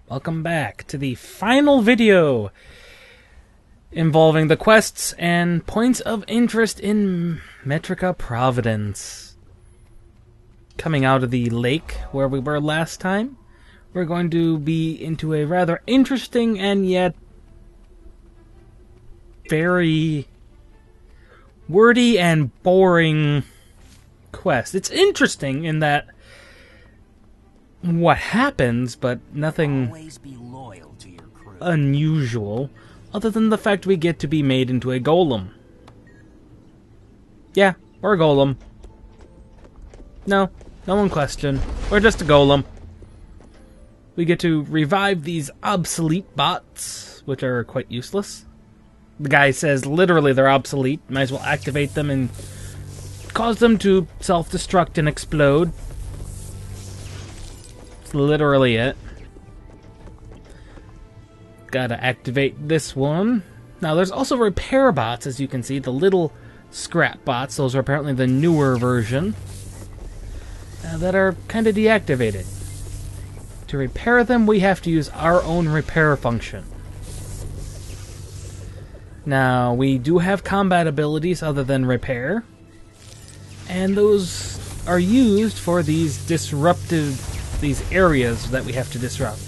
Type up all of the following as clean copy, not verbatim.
Welcome back to the final video involving the quests and points of interest in Metrica Providence. Coming out of the lake where we were last time, we're going to be into a rather interesting and yet very wordy and boring quest. It's interesting in that what happens, but nothing Always be loyal to your crew. unusual, other than the fact we get to be made into a golem. Yeah, we're a golem. No one question. We're just a golem. We get to revive these obsolete bots, which are quite useless. The guy says literally they're obsolete. Might as well activate them and cause them to self-destruct and explode. That's literally it. Gotta activate this one. Now there's also repair bots, as you can see, the little scrap bots. Those are apparently the newer version that are kind of deactivated. To repair them, we have to use our own repair function. Now, we do have combat abilities other than repair, and those are used for these areas that we have to disrupt.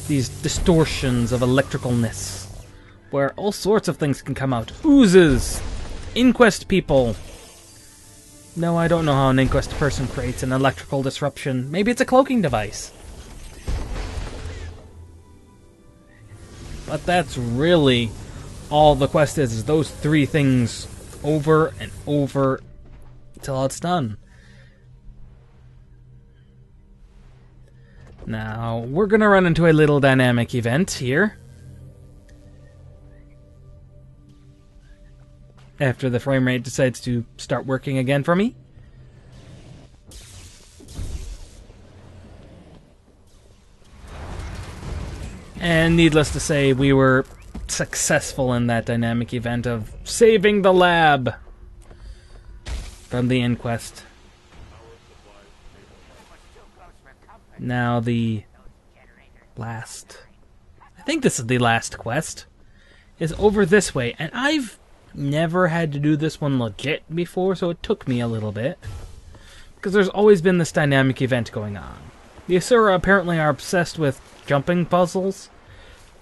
These distortions of electricalness, where all sorts of things can come out. Oozes! Inquest people! No, I don't know how an inquest person creates an electrical disruption. Maybe it's a cloaking device. But that's really all the quest is those three things over and over till it's done. Now, we're gonna run into a little dynamic event here. After the frame rate decides to start working again for me. And needless to say, we were successful in that dynamic event of saving the lab from the inquest. Now the last, I think this is the last quest, is over this way, and I've never had to do this one legit before, so it took me a little bit, because there's always been this dynamic event going on. The Asura apparently are obsessed with jumping puzzles,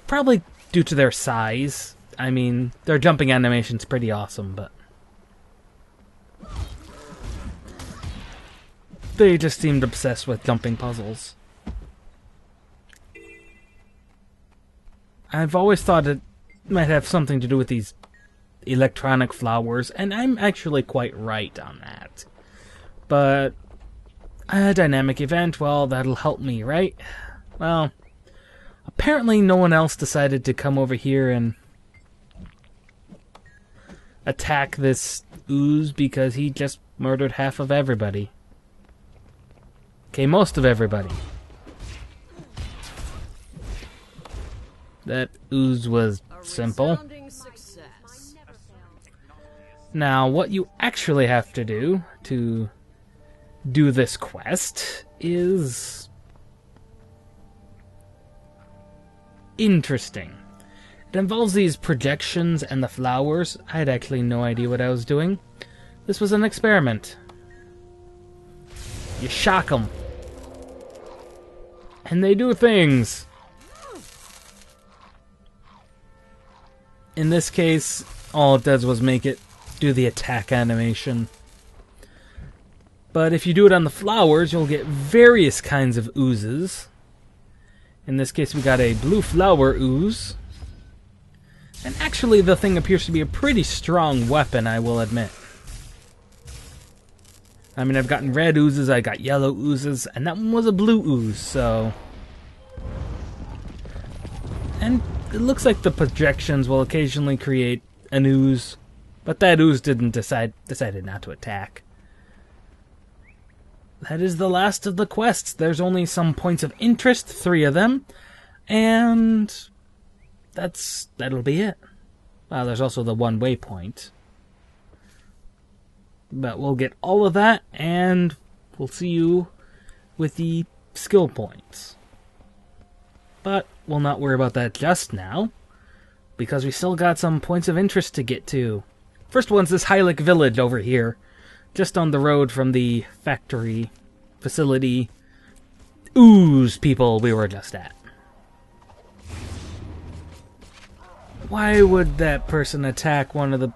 probably due to their size. I mean, their jumping animation's pretty awesome, but they just seemed obsessed with jumping puzzles. I've always thought it might have something to do with these electronic flowers, and I'm actually quite right on that. But a dynamic event, well, that'll help me, right? Well, apparently no one else decided to come over here and attack this ooze because he just murdered half of everybody. Okay, most of everybody. That ooze was simple. Now, what you actually have to do this quest is interesting. It involves these projections and the flowers. I had actually no idea what I was doing. This was an experiment. You shock them, and they do things. In this case, all it does was make it do the attack animation. But if you do it on the flowers, you'll get various kinds of oozes. In this case, we got a blue flower ooze. And actually, the thing appears to be a pretty strong weapon, I will admit. I mean, I've gotten red oozes, I got yellow oozes, and that one was a blue ooze, so... And it looks like the projections will occasionally create an ooze, but that ooze decided not to attack. That is the last of the quests. There's only some points of interest, 3 of them, and that'll be it. Well, there's also the one waypoint. But we'll get all of that, and we'll see you with the skill points. But we'll not worry about that just now, because we still got some points of interest to get to. First one's this Hylic village over here, just on the road from the factory facility ooze people we were just at. Why would that person attack one of the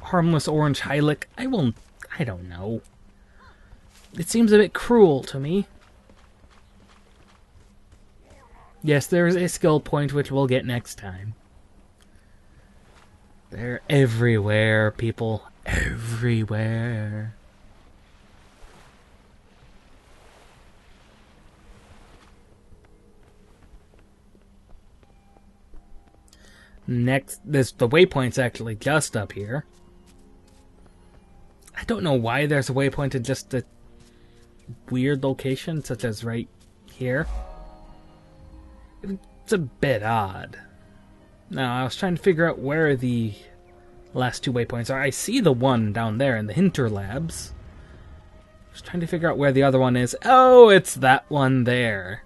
harmless orange Hylic? I don't know. It seems a bit cruel to me. Yes, there is a skill point which we'll get next time. They're everywhere, people. Everywhere. Next, the waypoint's actually just up here. I don't know why there's a waypoint in just a weird location, such as right here. It's a bit odd. Now, I was trying to figure out where the last two waypoints are. I see the one down there in the Hinter Labs. I was trying to figure out where the other one is. Oh, it's that one there.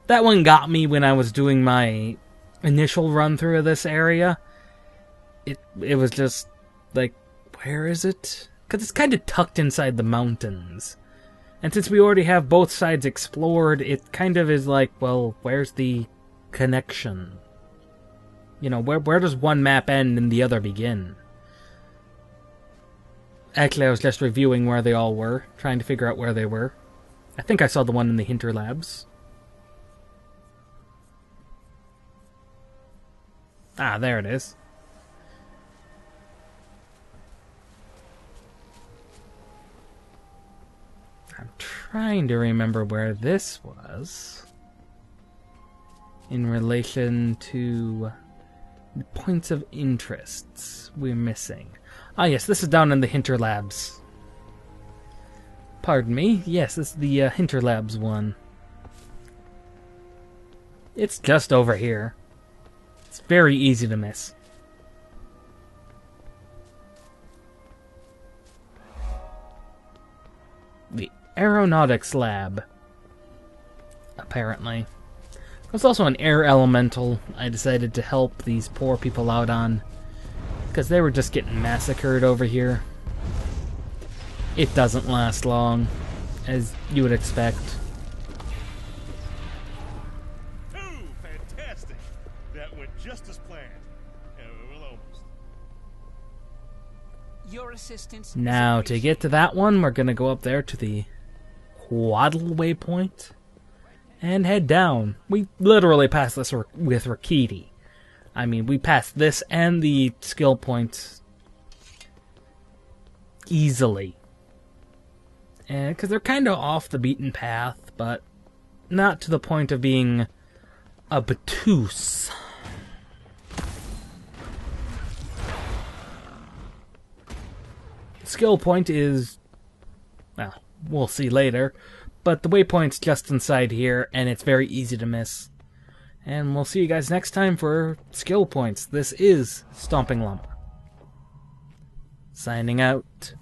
That one got me when I was doing my initial run through of this area. It was just like, where is it? Because it's kind of tucked inside the mountains. And since we already have both sides explored, it kind of is like, well, where's the connection? You know, where does one map end and the other begin? Actually, I was just reviewing where they all were, trying to figure out where they were. I think I saw the one in the Hinter Labs. Ah, there it is. I'm trying to remember where this was in relation to the points of interests we're missing. Ah, yes, this is down in the Hinter Labs. Pardon me. Yes, this is the Hinter Labs one. It's just over here. It's very easy to miss. The Aeronautics Lab. Apparently. There's also an air elemental I decided to help these poor people out on, because they were just getting massacred over here. It doesn't last long, as you would expect. Fantastic! That went just as planned. Well, almost. Your assistance. Now, to get to that one, we're going to go up there to the Waddle Waypoint and head down. We literally passed this with Rakiti. I mean, we passed this and the skill points easily. And because they're kind of off the beaten path, but not to the point of being obtuse. Skill point is, well, we'll see later, but the waypoint's just inside here, and it's very easy to miss. And we'll see you guys next time for skill points. This is Stomping Lump. Signing out.